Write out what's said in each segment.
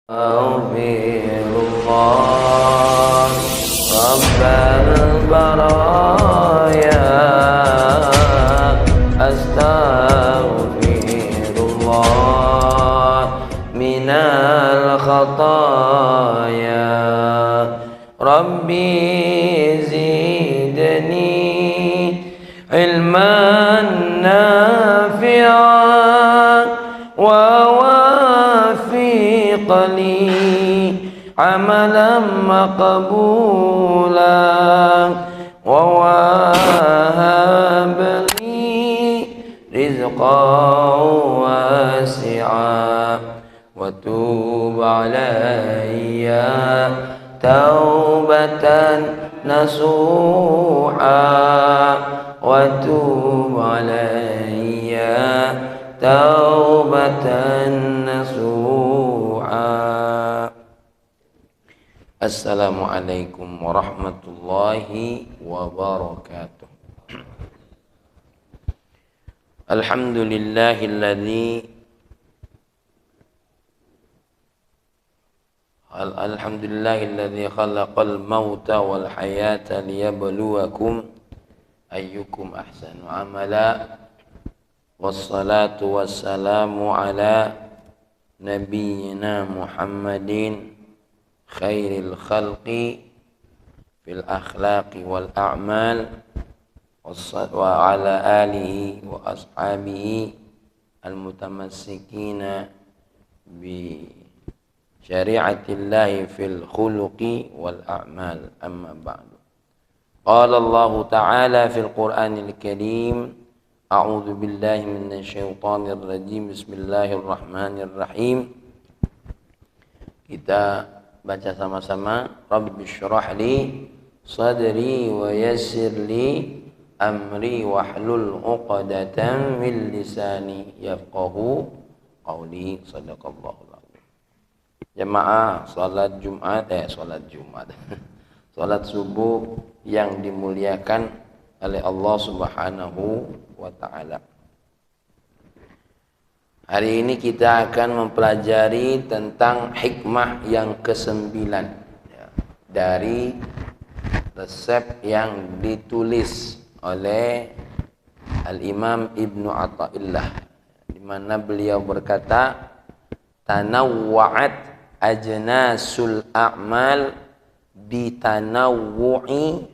أستغفر الله رب البرايا أستغفر الله من الخطايا ربي زدني علما نافعا ووافق لي عملا مقبولا ووهب لي رزقا واسعا وتوب علي توبة نصوحا وتوب علي توبة نصوحا. Assalamualaikum warahmatullahi wabarakatuh. Alhamdulillahilladzi khalaqal mauta wal hayata liyabluwakum ayyukum ahsanu amala. Wassalatu wassalamu ala nabiyyina Muhammadin khairil khalqi fil akhlaqi wal a'mal wa ala alihi wa ashabihi al mutamassikina bi syari'atillahi fil khuluqi wal a'mal. Amma ba'du. Qala Allah ta'ala fil Qur'anil Karim, a'udzu billahi minasy syaithanir rajim. Bismillahirrahmanirrahim. Kita baca sama-sama. Rabbi syrah li sadri wa yassir li amri wahlul 'uqdatam min lisani yafqahu qawli. Shadaqallahul azim. Jamaah salat Jumat salat subuh yang dimuliakan oleh Allah Subhanahu wa ta'ala. Hari ini kita akan mempelajari tentang hikmah yang ke-9 dari resep yang ditulis oleh Al-Imam Ibnu Athaillah, di mana beliau berkata, tanawwa'at ajnasul a'mal bitanawwu'i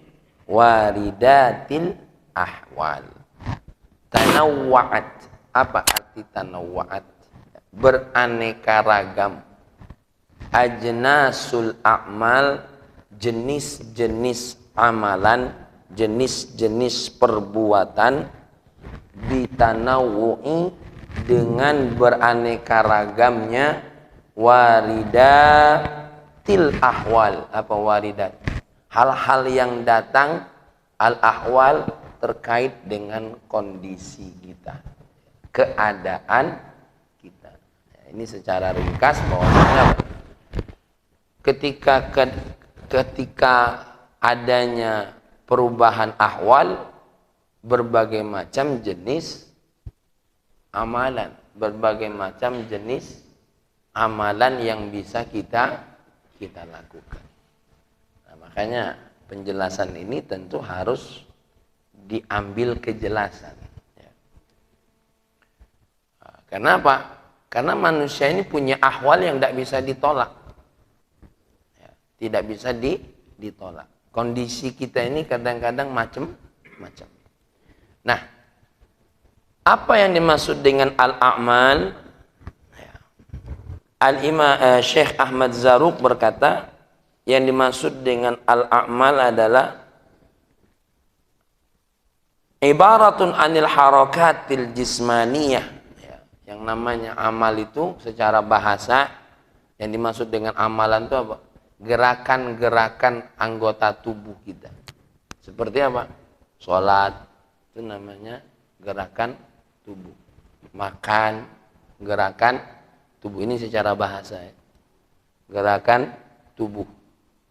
waridatil ahwal. Tanawwa'at, apa arti tanawwa'at? Beraneka ragam. Ajnasul a'mal, jenis-jenis amalan, jenis-jenis perbuatan, bitanawwu'i, dengan beraneka ragamnya, waridatil ahwal. Apa waridat? Hal-hal yang datang, al-ahwal, terkait dengan kondisi kita, keadaan kita. Ini secara ringkas bahwasanya ketika adanya perubahan ahwal, berbagai macam jenis amalan, berbagai macam jenis amalan yang bisa kita lakukan. Nah, makanya penjelasan ini tentu harus diambil kejelasan. Kenapa? Karena manusia ini punya ahwal yang tidak bisa ditolak. Tidak bisa ditolak. Kondisi kita ini kadang-kadang macam-macam. Nah, apa yang dimaksud dengan al-a'mal? Al-Imam Syekh Ahmad Zarruq berkata, yang dimaksud dengan al-a'mal adalah ibaratun anil harakatil jismaniyah. Yang namanya amal itu secara bahasa, yang dimaksud dengan amalan itu apa? Gerakan-gerakan anggota tubuh kita. Seperti apa? Sholat itu namanya gerakan tubuh. Makan, gerakan tubuh. Ini secara bahasa ya. Gerakan tubuh.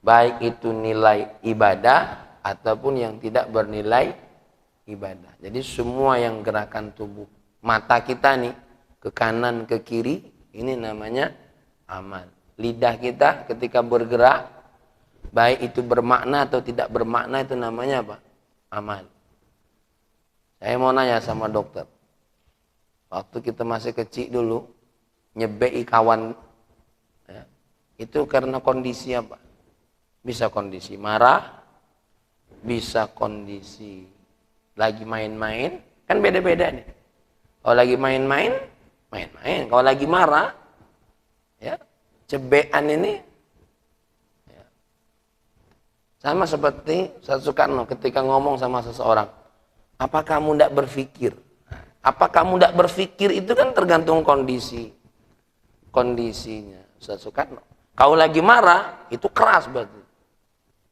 Baik itu nilai ibadah ataupun yang tidak bernilai ibadah. Jadi semua yang gerakan tubuh mata kita nih ke kanan ke kiri, ini namanya amal. Lidah kita ketika bergerak, baik itu bermakna atau tidak bermakna, itu namanya apa? Amal. Saya mau nanya sama dokter. Waktu kita masih kecil dulu, nyebei kawan, ya, itu karena kondisi apa? Bisa kondisi marah, bisa kondisi lagi main-main, kan beda-beda nih. Kalau lagi main-main, main-main. Kalau lagi marah, ya, cebean ini, ya, sama seperti Soekarno ketika ngomong sama seseorang, apa kamu tidak berpikir? Apa kamu tidak berpikir itu kan tergantung kondisinya. Soekarno, kau lagi marah itu keras berarti.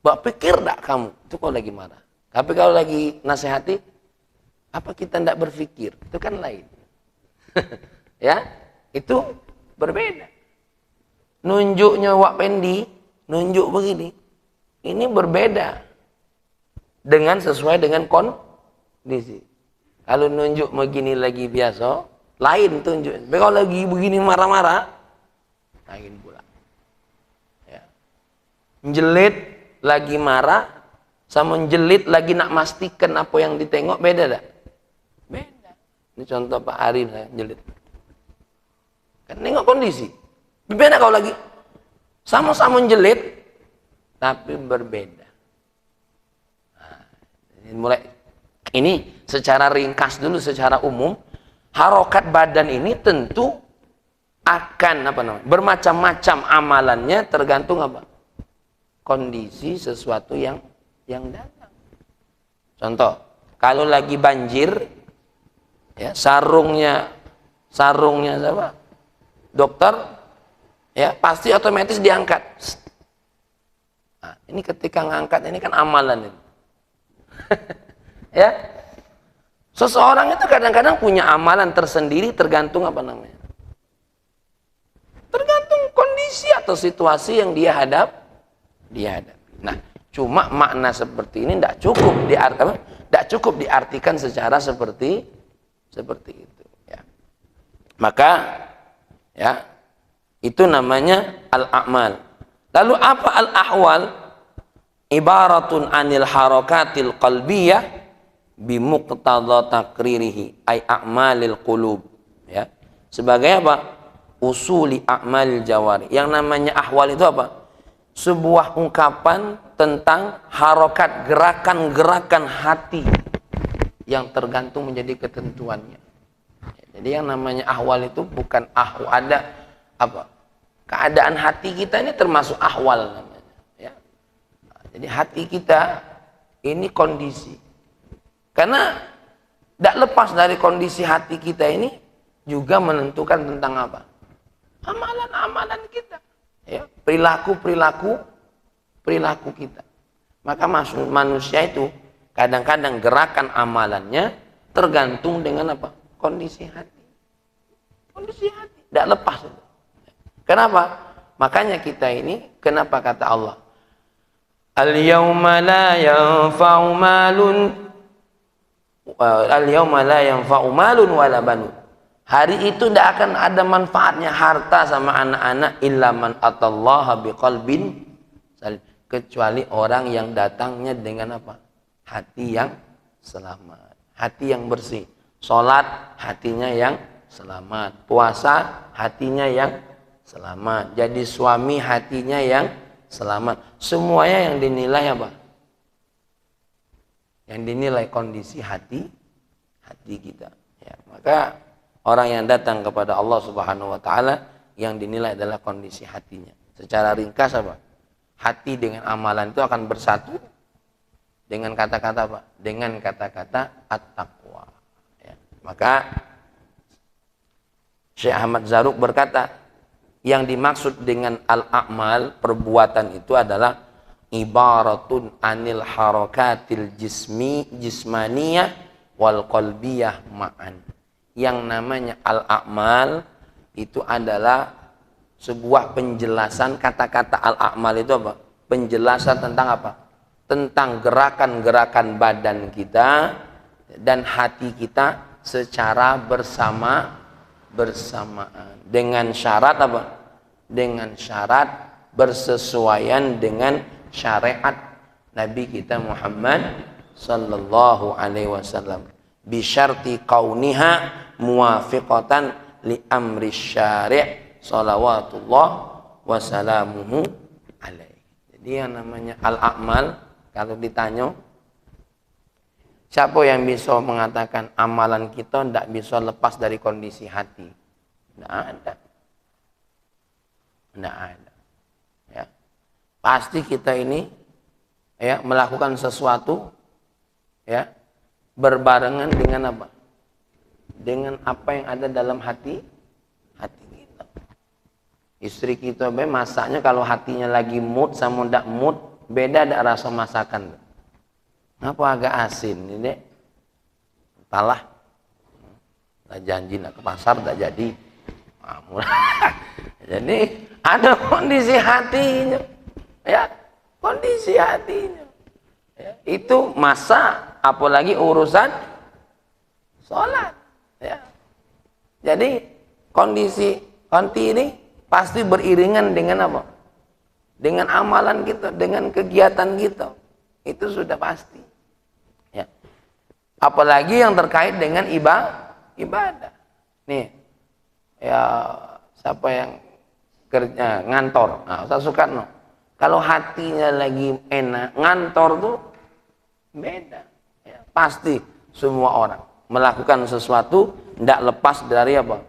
Bapak pikir tidak kamu? Itu kalau lagi marah. Tapi kalau lagi nasihati, apa kita tidak berpikir? Itu kan lain. Ya, itu berbeda. Nunjuknya Wak Pendi, nunjuk begini, ini berbeda dengan sesuai dengan kondisi. Kalau nunjuk begini lagi biasa, lain tunjuk. Tapi kalau lagi begini marah-marah, lain pula. Ya. Menjelit lagi marah, sama menjelit lagi nak mastikan apa yang ditengok, beda tak? Beda. Ini contoh Pak Arif saya menjelit. Kan nengok kondisi. Beda kalau lagi sama-sama menjelit, tapi berbeda. Nah, ini secara ringkas dulu, secara umum, harokat badan ini tentu akan bermacam-macam amalannya, tergantung apa? Kondisi sesuatu yang datang. Contoh, kalau lagi banjir, ya, sarungnya siapa? Dokter, ya, pasti otomatis diangkat. Nah, ini ketika ngangkat ini kan amalan ini. Ya, seseorang itu kadang-kadang punya amalan tersendiri, tergantung apa namanya? Tergantung kondisi atau situasi yang dia hadapi. Nah, cuma makna seperti ini tidak cukup diartikan secara seperti itu. Ya. Maka, ya, itu namanya al-a'mal. Lalu apa al-ahwal? Ibaratun anil harakatil qalbiyah bimuqtadha takririhi ay a'malil qulub, ya, sebagai apa? Usuli a'malil jawari. Yang namanya ahwal itu apa? Sebuah ungkapan tentang harokat, gerakan-gerakan hati yang tergantung menjadi ketentuannya. Jadi yang namanya ahwal itu bukan ada apa? Keadaan hati kita ini termasuk ahwal namanya, ya. Jadi hati kita ini kondisi. Karena tidak lepas dari kondisi hati kita ini juga menentukan tentang apa? Amalan-amalan kita, ya, perilaku kita. Maka manusia itu kadang-kadang gerakan amalannya tergantung dengan apa? Kondisi hati. Kondisi hati tidak lepas. Kenapa? Makanya kita ini, kenapa kata Allah, Al-yawma la yanfa'u malun wala banun. Hari itu tidak akan ada manfaatnya harta sama anak-anak illa man atallaha biqalbin salim, kecuali orang yang datangnya dengan apa? Hati yang selamat, hati yang bersih. Salat hatinya yang selamat, puasa hatinya yang selamat, jadi suami hatinya yang selamat. Semuanya yang dinilai apa? Yang dinilai kondisi hati kita. Ya, maka orang yang datang kepada Allah Subhanahu Wa Taala yang dinilai adalah kondisi hatinya. Secara ringkas apa? Hati dengan amalan itu akan bersatu dengan kata-kata apa? Dengan kata-kata at-taqwa. Ya, maka Syekh Ahmad Zarruq berkata, yang dimaksud dengan al-a'mal, perbuatan itu adalah ibaratun anil harakatil jismaniyah wal qalbiyah ma'an. Yang namanya al-a'mal itu adalah sebuah penjelasan. Kata-kata al-a'mal itu apa? Penjelasan tentang apa? Tentang gerakan-gerakan badan kita dan hati kita secara bersamaan, dengan syarat apa? dengan syarat bersesuaian dengan syariat Nabi kita Muhammad sallallahu alaihi wasallam bi syarti kauniha muwafiqatan li amri syari' salawatullah wa salamuhu alaihi. Jadi yang namanya al-a'mal, kalau ditanya siapa yang bisa mengatakan amalan kita tidak bisa lepas dari kondisi hati? Tidak ada. Tidak ada. Ya. Pasti kita ini ya melakukan sesuatu ya berbarengan dengan apa? Dengan apa yang ada dalam hati kita. Istri kita masaknya kalau hatinya lagi mood sama tidak mood, beda ada rasa masakan. Ngapa agak asin ini dek? Entahlah. Nah, janji nak ke pasar tak jadi. Jadi ada kondisi hatinya. Ya, kondisi hatinya. Ya, itu masa apalagi urusan sholat. Ya. Jadi kondisi ini pasti beriringan dengan apa? Dengan amalan kita, dengan kegiatan kita. Itu sudah pasti. Ya. Apalagi yang terkait dengan ibadah. Nih, ya siapa yang kerja ngantor? Nah, Ustaz Soekarno. Kalau hatinya lagi enak, ngantor tuh beda. Ya, pasti semua orang melakukan sesuatu tidak lepas dari apa?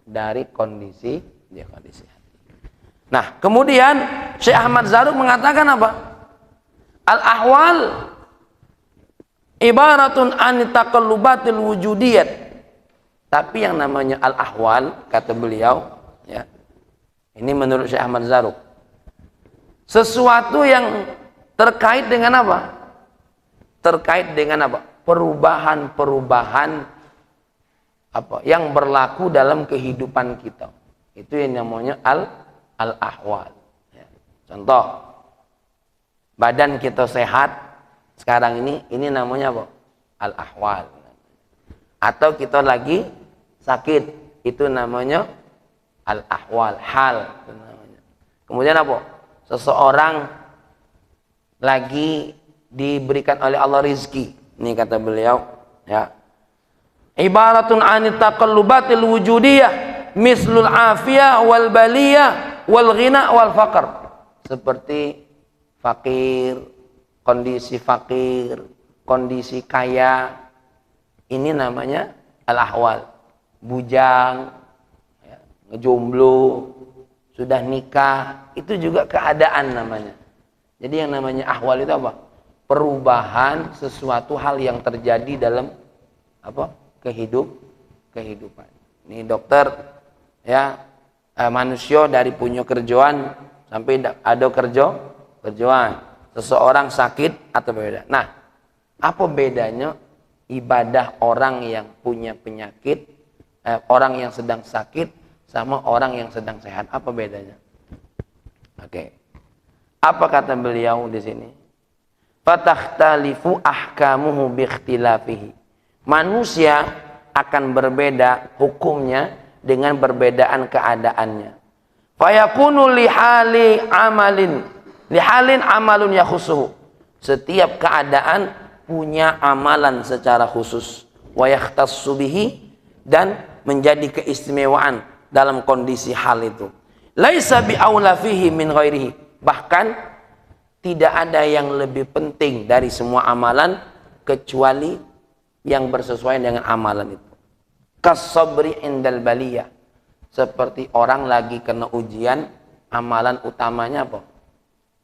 Dari kondisi hati. Nah, kemudian Syekh Ahmad Zarruq mengatakan apa? Al-ahwal ibaratun an taqallubatil wujudiyat. Tapi yang namanya al-ahwal, kata beliau, ya. Ini menurut Syekh Ahmad Zarruq. Sesuatu yang terkait dengan apa? Terkait dengan apa? Perubahan-perubahan apa yang berlaku dalam kehidupan kita. Itu yang namanya al-ahwal. Ya. Contoh, badan kita sehat sekarang ini namanya apa? Al-ahwal. Atau kita lagi sakit, itu namanya al-ahwal, hal itu namanya. Kemudian apa? Seseorang lagi diberikan oleh Allah rizki. Ini kata beliau, ya. Ibaratun anit taqallubatil wujudiyah mislul afiyah wal baliyah wal ghina wal faqr. Seperti fakir, kondisi kaya. Ini namanya al-ahwal. Bujang, ya, ngejomblo, sudah nikah, itu juga keadaan namanya. Jadi yang namanya ahwal itu apa? Perubahan sesuatu hal yang terjadi dalam apa? Kehidupan. Ini dokter, ya, manusia dari punya kerjaan sampai ada kerjaan. Seseorang sakit atau beda. Nah, apa bedanya ibadah orang yang punya penyakit, orang yang sedang sakit sama orang yang sedang sehat? Apa bedanya? Oke. Apa kata beliau di sini? Fatakhtalifu ahkamuhu biikhtilafihi. Manusia akan berbeda hukumnya dengan perbedaan keadaannya. Fayakunu lihalin amalun yakhusuhu. Setiap keadaan punya amalan secara khusus. Wa yakhtassu bihi, dan menjadi keistimewaan dalam kondisi hal itu. Laisa bi'aula fihi min ghairihi. Bahkan tidak ada yang lebih penting dari semua amalan kecuali yang bersesuaian dengan amalan itu. Kas-sabri indal baliyah. Seperti orang lagi kena ujian, amalan utamanya apa?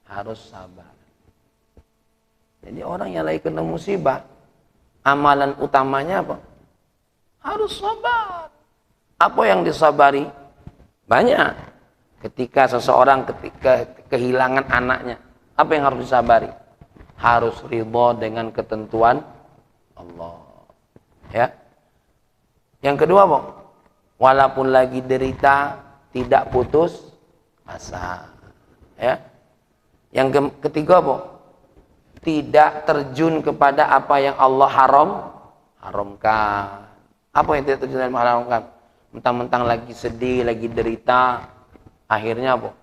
Harus sabar. Jadi orang yang lagi kena musibah, amalan utamanya apa? Harus sabar. Apa yang disabari? Banyak. Ketika seseorang kehilangan anaknya, apa yang harus disabari? Harus ridha dengan ketentuan Allah. Ya. Yang kedua, apa? Walaupun lagi derita, tidak putus asa. Ya. Yang ketiga, apa? Tidak terjun kepada apa yang Allah haramkan. Apa yang tidak terjun dalam haramkan? Mentang-mentang lagi sedih, lagi derita, Akhirnya apa?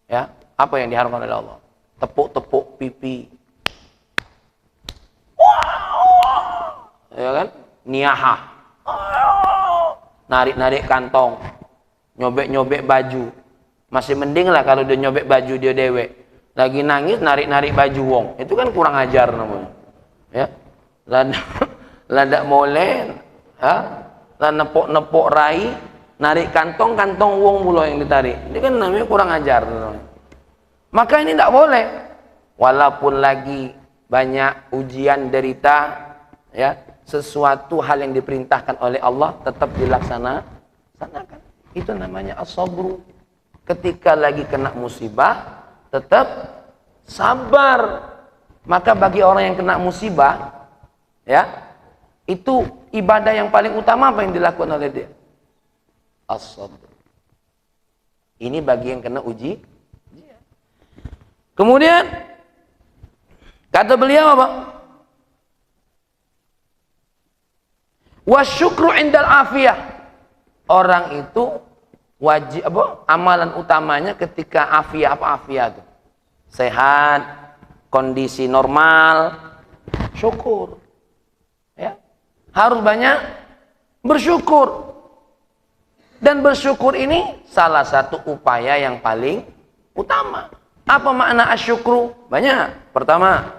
Ya, apa yang diharamkan oleh Allah? Tepuk-tepuk pipi. Ya kan? Niyahah. Narik-narik kantong. Nyobek-nyobek baju. Masih mending lah kalau dia nyobek baju dia dewek. Lagi nangis narik-narik baju wong. Itu kan kurang ajar namanya. Ya. Ladak molen, ha? Lah nepok-nepok rai, narik kantong wong pula yang ditarik. Ini kan namanya kurang ajar namanya. Maka ini tidak boleh. Walaupun lagi banyak ujian derita, ya, sesuatu hal yang diperintahkan oleh Allah tetap dilaksanakan. Itu namanya as-sabru. Ketika lagi kena musibah, tetap sabar. Maka bagi orang yang kena musibah, ya, itu ibadah yang paling utama apa yang dilakukan oleh dia? As-sabr. Ini bagi yang kena uji. Kemudian kata beliau apa? Wasyukru indal afiyah. Orang itu wajib apa? Amalan utamanya ketika afiyah, apa afiyah itu? Sehat, kondisi normal, syukur. Ya. Harus banyak bersyukur. Dan bersyukur ini salah satu upaya yang paling utama. Apa makna asyukru? Banyak. Pertama,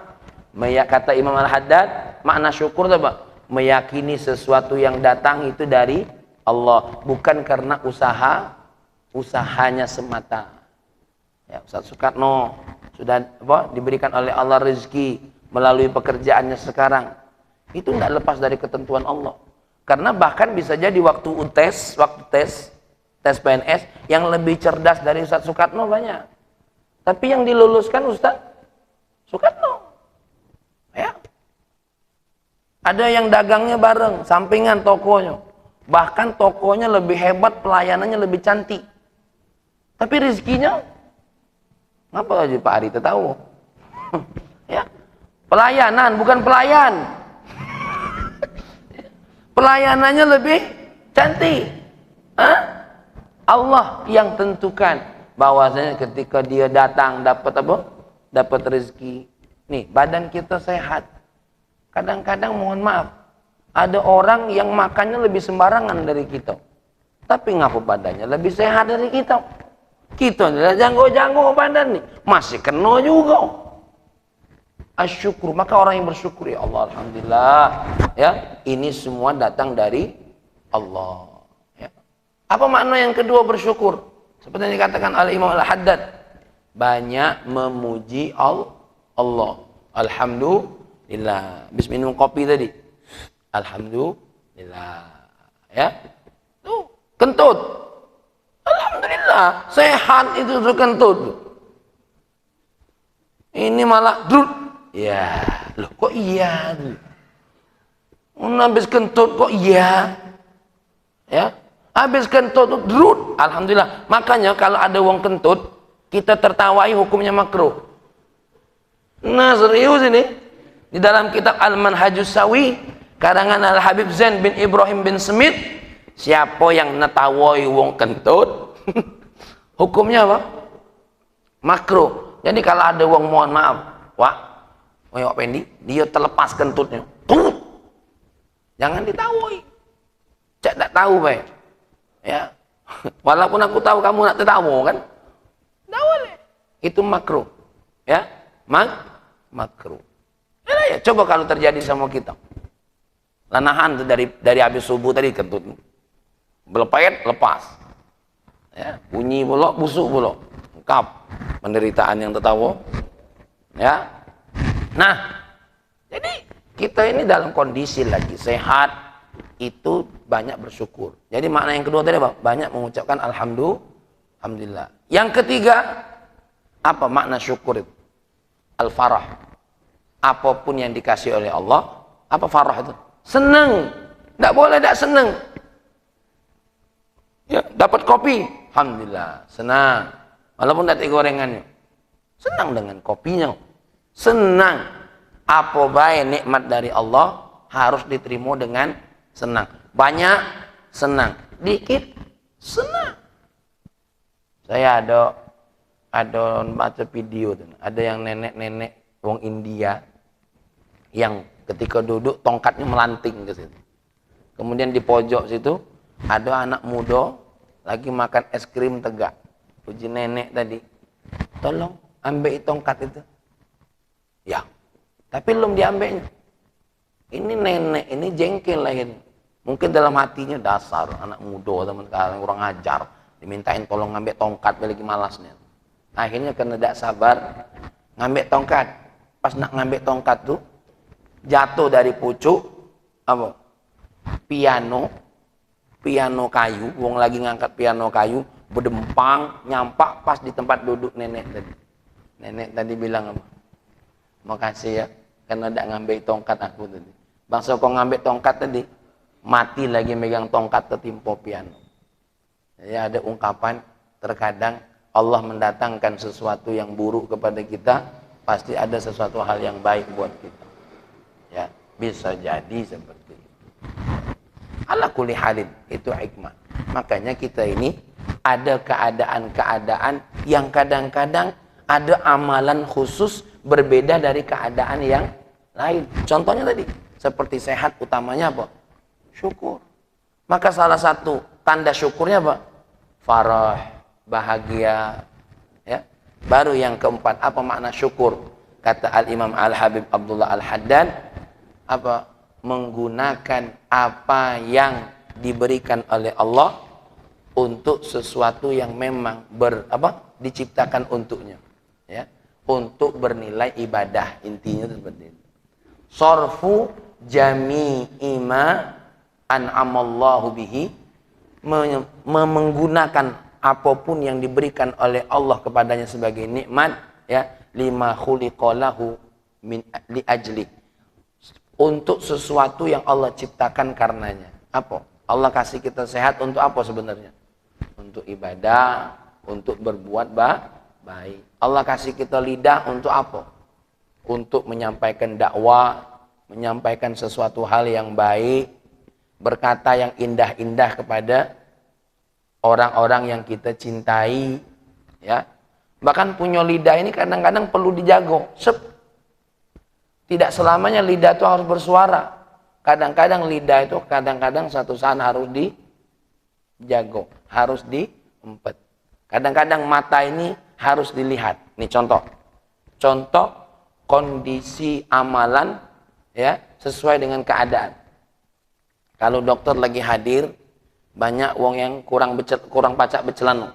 kata Imam Al-Haddad, makna syukur itu apa? Meyakini sesuatu yang datang itu dari Allah, bukan karena usahanya semata. Ya, Ustaz Soekarno sudah apa? Diberikan oleh Allah rezeki melalui pekerjaannya sekarang. Itu tidak lepas dari ketentuan Allah. Karena bahkan bisa jadi waktu tes PNS yang lebih cerdas dari Ustaz Soekarno banyak. Tapi yang diluluskan Ustaz Soekarno. Ya. Ada yang dagangnya bareng, sampingan tokonya. Bahkan tokonya lebih hebat, pelayanannya lebih cantik. Tapi rezekinya, ngapa aja Pak Ari tahu? Ya. Pelayanan, bukan pelayan. Pelayanannya lebih cantik. Hah? Allah yang tentukan bahwasanya ketika dia datang dapat apa? Dapat rezeki. Nih, badan kita sehat. Kadang-kadang mohon maaf, ada orang yang makannya lebih sembarangan dari kita. Tapi ngapa badannya lebih sehat dari kita? Kita adalah janggo-janggo badan nih, masih kena juga. Asyukur, maka orang yang bersyukur, ya Allah, alhamdulillah, ya, ini semua datang dari Allah. Ya. Apa makna yang kedua bersyukur? Seperti yang dikatakan oleh Imam Al-Haddad, banyak memuji Allah. Alhamdulillah. Habis minum kopi tadi, alhamdulillah. Ya, tuh kentut, alhamdulillah, sehat itu tuh kentut. Ini malah drut. Ya, loh kok iya tuh? Habis kentut kok iya? Ya, habis kentut tuh drut. Alhamdulillah. Makanya kalau ada wong kentut, kita tertawai hukumnya makruh. Nah, serius ini. Di dalam kitab Al-Manhajus Sawi, karangan Al-Habib Zain bin Ibrahim bin Smith, siapa yang netawai wong kentut, hukumnya apa? Makruh. Jadi kalau ada wong, mohon maaf, wah, Wak Pendi, dia terlepas kentutnya, jangan ditawai. Cak tak tahu baik. Ya. Walaupun aku tahu kamu nak tertawa kan? Tak boleh. Itu makruh. Ya, makruh. Ya, coba kalau terjadi sama kita. Lanahan tuh dari habis subuh tadi kentut. Belepet lepas. Ya, bunyi pula, busuk pula. Lengkap penderitaan yang tertawa. Ya. Nah, jadi kita ini dalam kondisi lagi sehat, itu banyak bersyukur. Jadi makna yang kedua tadi apa? Banyak mengucapkan alhamdulillah. Yang ketiga, apa makna syukur itu? Al-farah. Apapun yang dikasih oleh Allah, apa farah itu? Senang. Tidak boleh tidak senang. Ya, dapat kopi, alhamdulillah, senang. Walaupun tidak gorengannya, senang dengan kopinya. Senang. Apa baik nikmat dari Allah harus diterima dengan senang. Banyak senang, dikit senang. Saya ada baca video tuh. Ada yang nenek-nenek wong India yang ketika duduk tongkatnya melanting ke situ. Kemudian di pojok situ ada anak muda lagi makan es krim tegak. Puji nenek tadi, tolong ambil tongkat itu. Ya, tapi belum diambilnya. Ini nenek, ini jengkel lah ini. Mungkin dalam hatinya dasar anak muda teman sekarang kurang ajar, dimintain tolong ngambil tongkat lagi malasnya. Akhirnya karena tidak sabar ngambil tongkat. Pas nak ngambil tongkat tuh jatuh dari pucuk apa? Piano kayu, wong lagi ngangkat piano kayu, berdempang nyampak pas di tempat duduk nenek tadi. Nenek tadi bilang apa? Makasih ya karena tidak ngambil tongkat aku tadi. Bangsa kau ngambil tongkat tadi, mati lagi megang tongkat tertimpa piano. Jadi ada ungkapan terkadang Allah mendatangkan sesuatu yang buruk kepada kita, pasti ada sesuatu hal yang baik buat kita. Ya, bisa jadi seperti itu. Ala kulli halin, itu hikmah. Makanya kita ini ada keadaan-keadaan yang kadang-kadang ada amalan khusus berbeda dari keadaan yang lain. Contohnya tadi, seperti sehat utamanya apa? Syukur. Maka salah satu tanda syukurnya apa? Farah, bahagia. Ya. Baru yang keempat, apa makna syukur? Kata Al-Imam Al-Habib Abdullah Al-Haddad, apa? Menggunakan apa yang diberikan oleh Allah untuk sesuatu yang memang diciptakan untuknya, ya, untuk bernilai ibadah, intinya seperti itu. Sorfu jami'i ma an'amallahu bihi, menggunakan apapun yang diberikan oleh Allah kepadanya sebagai nikmat, ya, lima khuliqalahu min li ajli, untuk sesuatu yang Allah ciptakan karenanya. Apa? Allah kasih kita sehat untuk apa sebenarnya? Untuk ibadah, untuk berbuat baik. Allah kasih kita lidah untuk apa? Untuk menyampaikan dakwah, menyampaikan sesuatu hal yang baik, berkata yang indah-indah kepada orang-orang yang kita cintai, ya. Bahkan punya lidah ini kadang-kadang perlu dijaga. Tidak selamanya lidah itu harus bersuara. Kadang-kadang lidah itu satu saat harus dijaga, harus diempet. Kadang-kadang mata ini harus dilihat. Ini contoh kondisi amalan, ya, sesuai dengan keadaan. Kalau dokter lagi hadir, banyak wong yang kurang pacak becelana.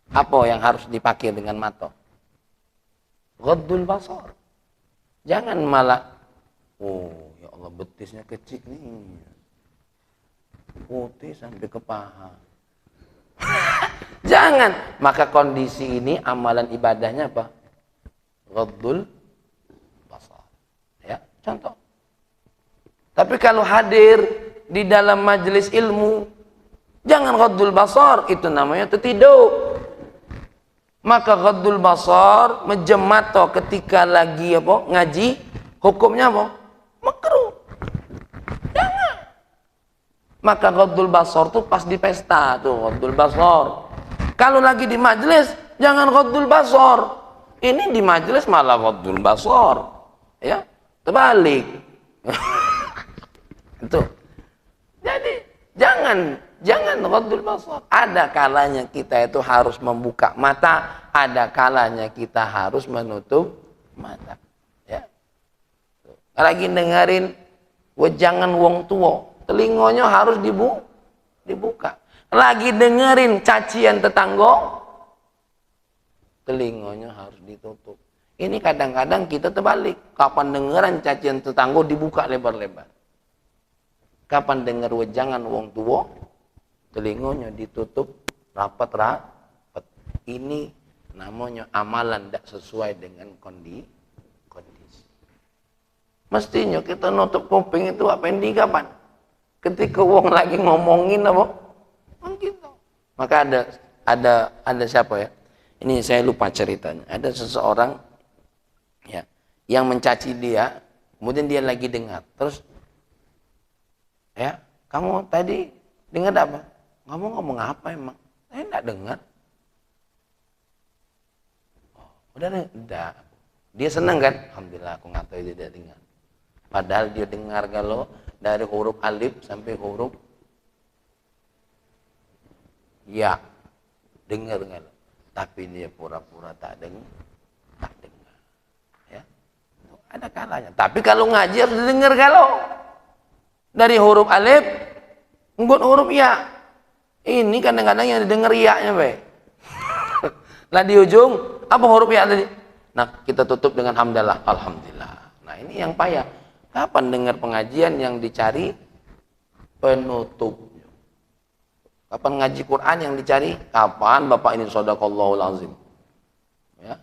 Apa yang harus dipakai dengan mata? Ghaddul basar. Jangan malah, oh ya Allah betisnya kecil nih, putih sampai ke paha. Jangan. Maka kondisi ini amalan ibadahnya apa? Ghaddul basar. Ya, contoh. Tapi kalau hadir di dalam majelis ilmu, jangan ghaddul basar, itu namanya tertidur. Maka ghaddul basar, menjem mata ketika lagi ngaji, hukumnya apa? Makruh. Jangan. Maka ghaddul basar tuh pas di pesta tuh ghaddul basar. Kalau lagi di majelis jangan ghaddul basar. Ini di majelis malah ghaddul basar. Ya, terbalik. Itu. Jadi jangan ghaddul basar. Ada kalanya kita itu harus membuka mata, ada kalanya kita harus menutup mata. Ya. Lagi dengerin wejangan wong tua, telinganya harus dibuka. Lagi dengerin cacian tetangga, telinganya harus ditutup. Ini kadang-kadang kita terbalik. Kapan dengeran cacian tetangga dibuka lebar-lebar. Kapan dengar wejangan wong tua, telinganya ditutup rapat-rapat. Ini namanya amalan tidak sesuai dengan kondisi. Mestinya kita nutup kuping itu apa yang kapan? Ketika wong lagi ngomongin apa? Gitu. Maka ada siapa ya? Ini saya lupa ceritanya. Ada seseorang, ya, yang mencaci dia, kemudian dia lagi dengar. Terus, ya, kamu tadi dengar apa? Kamu ngomong apa emang? Saya tidak dengar. Udah. Dia senang kan? Alhamdulillah aku nggak tahu itu dia dengar. Padahal dia dengar kalau dari huruf alif sampai huruf ya. Dengar nggak? Tapi dia pura-pura tak dengar. Ya. Ada kalanya. Tapi kalau ngaji harus dengar kalau dari huruf alif ngikut huruf ya. Ini kadang-kadang yang didengar ya-nya, Pak. Lah di ujung apa huruf ya tadi? Nah, kita tutup dengan hamdalah, alhamdulillah. Nah, ini yang payah. Kapan dengar pengajian yang dicari penutupnya? Kapan ngaji Quran yang dicari? Kapan Bapak ini shadaqallahul azim? Ya.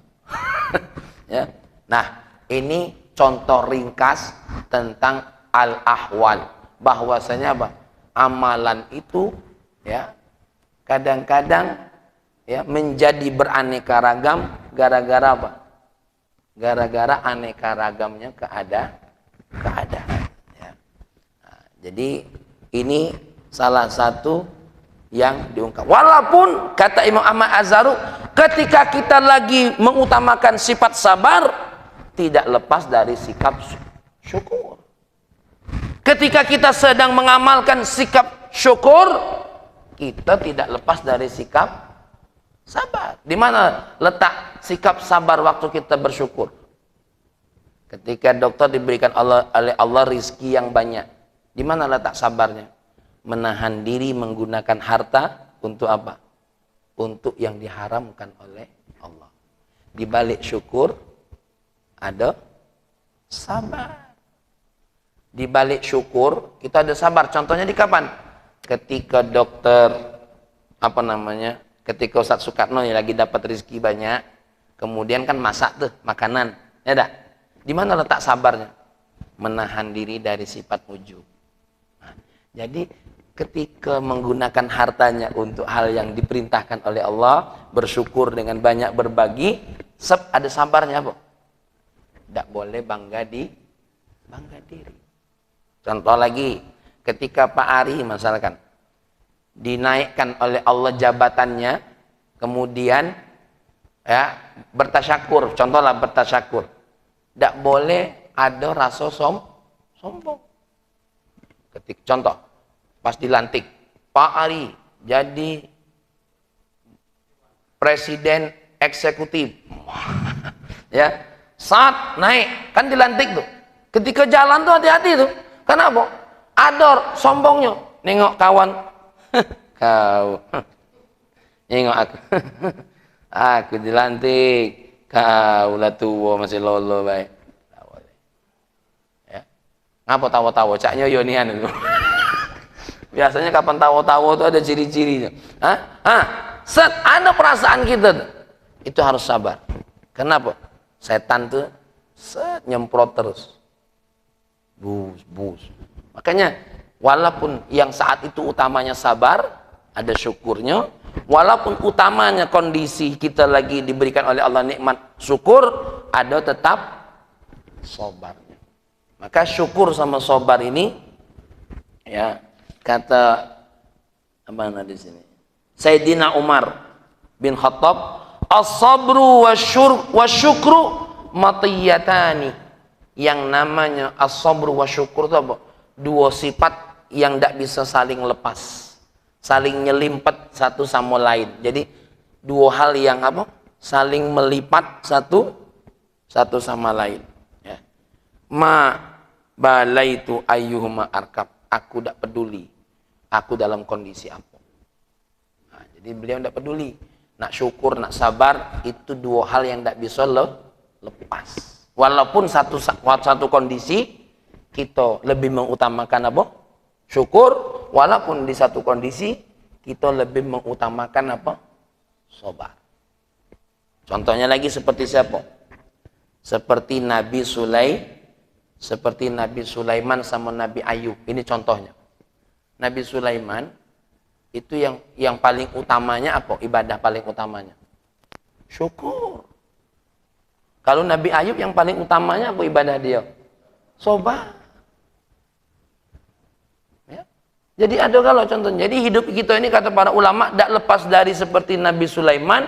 Ya. Nah, ini contoh ringkas tentang al-ahwal. Bahwasanya apa? Amalan itu ya kadang-kadang ya menjadi beraneka ragam gara-gara apa? Gara-gara aneka ragamnya keadaan. Ya. Nah, jadi ini salah satu yang diungkap. Walaupun kata Imam Ahmad Az-Zaruq, ketika kita lagi mengutamakan sifat sabar, tidak lepas dari sikap syukur. Ketika kita sedang mengamalkan sikap syukur, kita tidak lepas dari sikap sabar. Di mana letak sikap sabar waktu kita bersyukur? Ketika dokter diberikan oleh Allah rizki yang banyak, di mana letak sabarnya? Menahan diri menggunakan harta untuk apa? Untuk yang diharamkan oleh Allah. Di balik syukur ada sabar. Di balik syukur kita ada sabar. Contohnya di kapan? Ketika dokter ketika Ustadz Soekarno yang lagi dapat rezeki banyak, kemudian kan masak tuh makanan, ya dah. Di mana letak sabarnya? Menahan diri dari sifat ujub. Nah, jadi ketika menggunakan hartanya untuk hal yang diperintahkan oleh Allah, bersyukur dengan banyak berbagi, ada sabarnya apa? Tidak boleh bangga diri. Contoh lagi, ketika Pak Ari misalkan dinaikkan oleh Allah jabatannya, kemudian ya bertasyakur, contohlah bertasyakur, tidak boleh ada rasa sombong. Contoh, pas dilantik Pak Ari jadi presiden eksekutif, ya saat naik kan dilantik tuh, ketika jalan tuh hati-hati tuh, kenapa? Ador sombongnya, nengok kawan. Kau nengok aku dilantik, kau lah tua masih lolo baik. Ya. Ngapa tawa-tawa caknya yonian itu. Biasanya kapan tawa-tawa itu ada ciri-cirinya. Set ada perasaan kita tuh. Itu harus sabar. Kenapa? Setan tuh nyemprot terus. Bus. Makanya walaupun yang saat itu utamanya sabar, ada syukurnya. Walaupun utamanya kondisi kita lagi diberikan oleh Allah nikmat syukur, ada tetap sabarnya. Maka syukur sama sabar ini, ya kata apa di sini? Sayyidina Umar bin Khattab, as-sabru wasyukru matiyatani. Yang namanya as-sabru wasyukur itu apa? Dua sifat yang tidak bisa saling lepas, saling nyelimpet satu sama lain. Jadi dua hal yang apa? Saling melipat satu sama lain. Ya. Ma balaitu ayyuhuma arkab. Aku tidak peduli. Aku dalam kondisi apa. Nah, jadi beliau tidak peduli. Nak syukur, nak sabar itu dua hal yang tidak bisa lepas. Walaupun satu kondisi kita lebih mengutamakan apa? Syukur, walaupun di satu kondisi kita lebih mengutamakan apa? Sabar. Contohnya lagi seperti siapa? Seperti Nabi Sulaiman sama Nabi Ayub. Ini contohnya. Nabi Sulaiman itu yang paling utamanya apa? Ibadah paling utamanya syukur. Kalau Nabi Ayub yang paling utamanya apa ibadah dia? Sabar. Jadi ada kalau contohnya. Jadi hidup kita ini kata para ulama tidak lepas dari seperti Nabi Sulaiman,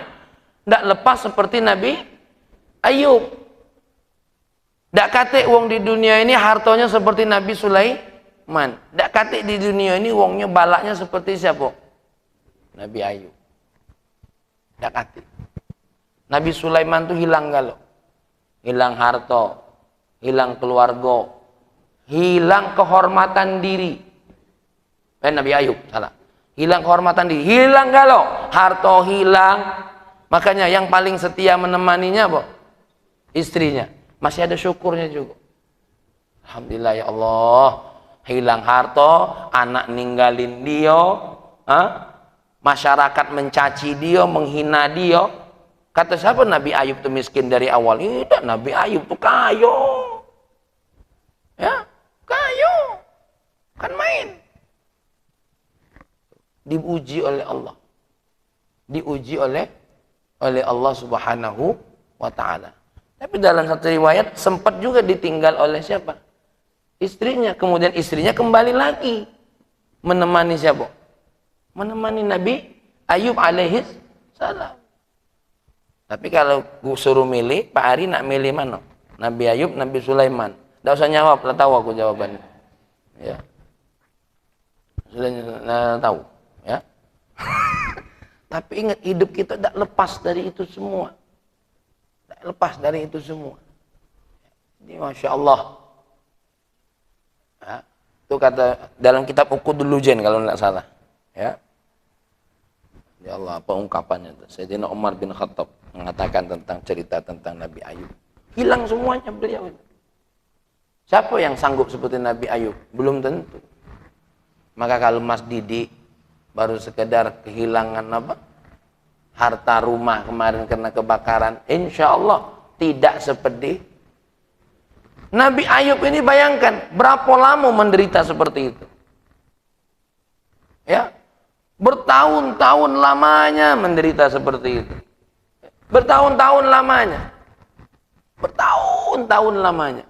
tidak lepas seperti Nabi Ayub. Dak kate wong di dunia ini hartanya seperti Nabi Sulaiman. Dak kate di dunia ini wongnya balaknya seperti siapa? Nabi Ayub. Dak kate. Nabi Sulaiman tuh hilang galau. Hilang harta, hilang keluarga, hilang kehormatan diri. Nabi Ayub, salah. Hilang kehormatan diri, hilang galau, harta hilang. Makanya yang paling setia menemaninya apa? Istrinya. Masih ada syukurnya juga. Alhamdulillah ya Allah. Hilang harta, anak ninggalin dia, masyarakat mencaci dia, menghina dia. Kata siapa Nabi Ayub itu miskin dari awal? Tidak, Nabi Ayub itu kaya. Ya, kaya. Kan main. Diuji oleh Allah. Diuji oleh Allah Subhanahu wa ta'ala. Tapi dalam satu riwayat sempat juga ditinggal oleh siapa? Istrinya. Kemudian istrinya kembali lagi menemani siapa? Menemani Nabi Ayub alaihi salam. Tapi kalau gue suruh milih, Pak Ari nak milih mana? Nabi Ayub, Nabi Sulaiman. Tidak usah jawab, lah tahu aku jawabannya. Ya. Sudah tahu, ya. Tapi ingat, hidup kita tidak lepas dari itu semua. Tidak lepas dari itu semua. Ini Masya Allah. Ya. Itu kata dalam kitab Uqudul Lujain kalau tidak salah. Ya. Ya Allah, apa ungkapannya itu? Sayyidina Umar bin Khattab mengatakan tentang cerita tentang Nabi Ayub. Hilang semuanya beliau itu. Siapa yang sanggup seperti Nabi Ayub? Belum tentu. Maka kalau Mas Didi baru sekedar kehilangan apa? Harta rumah kemarin karena kebakaran, insya Allah tidak sepedih Nabi Ayub ini. Bayangkan berapa lama menderita seperti itu. Ya. Bertahun-tahun lamanya menderita seperti itu. Bertahun-tahun lamanya. Bertahun-tahun lamanya.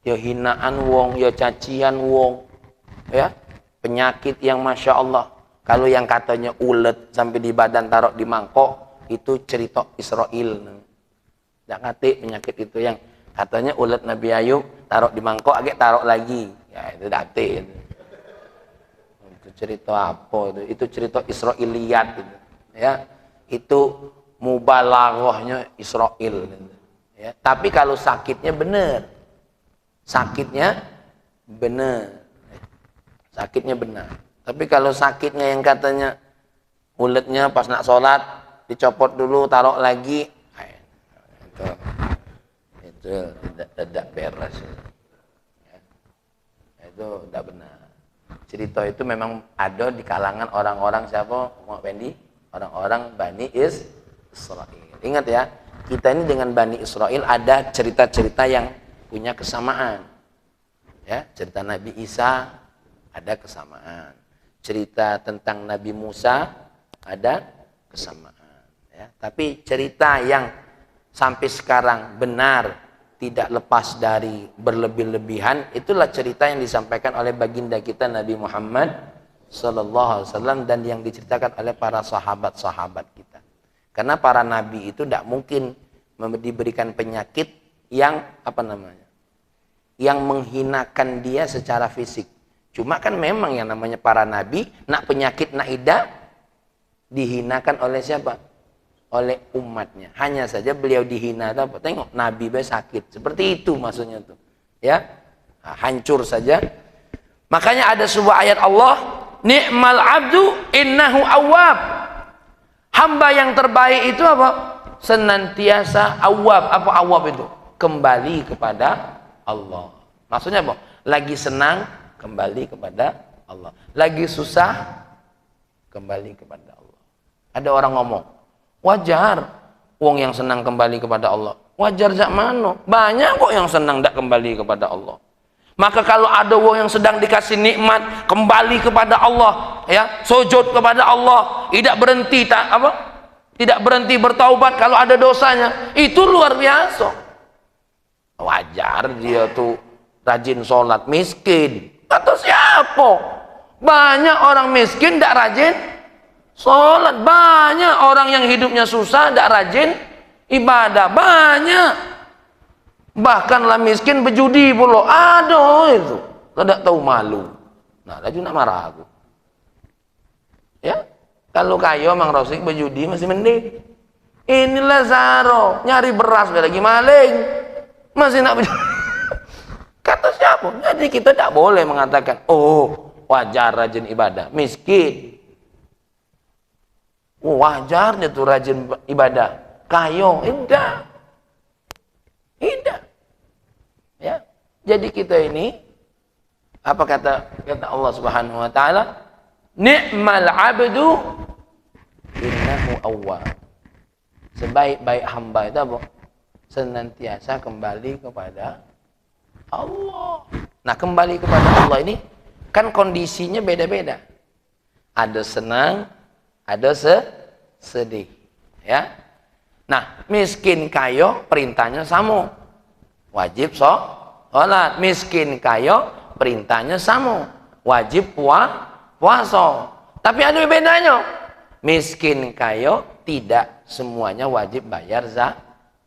Ya hinaan wong, ya cacian wong. Ya, penyakit yang Masya Allah. Kalau yang katanya ulet sampai di badan taruh di mangkok, itu cerita Israel. Tidak ngerti penyakit itu yang katanya ulet Nabi Ayub taruh di mangkok, agak taruh lagi. Ya itu dati. Cerita apa itu? Itu cerita Israiliyat itu. Ya, itu mubalaghahnya Israel. Ya, tapi kalau sakitnya benar. Sakitnya benar. Sakitnya benar. Tapi kalau sakitnya yang katanya uletnya pas nak sholat dicopot dulu, taruh lagi, itu tidak beres. Ya, itu tidak benar. Cerita itu memang ada di kalangan orang-orang siapa? Mau Pendi? Orang-orang Bani Israel. Ingat ya, kita ini dengan Bani Israel ada cerita-cerita yang punya kesamaan. Ya, cerita Nabi Isa ada kesamaan. Cerita tentang Nabi Musa ada kesamaan. Ya, tapi cerita yang sampai sekarang benar tidak lepas dari berlebih-lebihan, itulah cerita yang disampaikan oleh baginda kita Nabi Muhammad sallallahu alaihi wasallam dan yang diceritakan oleh para sahabat-sahabat kita. Karena para nabi itu tidak mungkin diberikan penyakit yang apa namanya? Yang menghinakan dia secara fisik. Cuma kan memang yang namanya para nabi, nak penyakit nak ida dihinakan oleh siapa? Oleh umatnya. Hanya saja beliau dihina apa? Tengok nabi sakit. Seperti itu maksudnya tuh. Ya. Nah, hancur saja. Makanya ada sebuah ayat Allah, ni'mal abdu innahu awwab. Hamba yang terbaik itu apa? Senantiasa awwab. Apa awwab itu? Kembali kepada Allah. Maksudnya apa? Lagi senang kembali kepada Allah. Lagi susah kembali kepada Allah. Ada orang ngomong, wajar wong yang senang kembali kepada Allah. Wajar jak mano? Banyak kok yang senang tidak kembali kepada Allah. Maka kalau ada wong yang sedang dikasih nikmat kembali kepada Allah, ya, sujud kepada Allah, tidak berhenti tidak berhenti bertaubat kalau ada dosanya, itu luar biasa. Wajar dia tuh rajin sholat, miskin atau siapa? Banyak orang miskin tidak rajin sholat, banyak orang yang hidupnya susah tidak rajin Ibadah banyak. Bahkan lah miskin berjudi pula. Aduh itu. Tidak tahu malu. Nah, laju nak marah aku. Ya. Kalau kayo Mang Rosik berjudi masih mending. Inilah Zaro. Nyari beras lagi maling. Masih nak berjudi. Kata siapa? Jadi kita tidak boleh mengatakan, oh wajar rajin ibadah. Miskin. Wajar dia tuh rajin ibadah. Kayo. Tidak. Tidak. Ya. Jadi kita ini apa kata Allah Subhanahu wa taala? Ni'mal 'abdu innahu awwab. Sebaik-baik hamba itu apa? Senantiasa kembali kepada Allah. Nah, kembali kepada Allah ini kan kondisinya beda-beda. Ada senang, ada sedih, ya. Nah, miskin kayo perintahnya sama. Wajib sholat. Miskin kayo perintahnya sama. Wajib puasa. Tapi ada bedanya. Miskin kayo tidak semuanya wajib bayar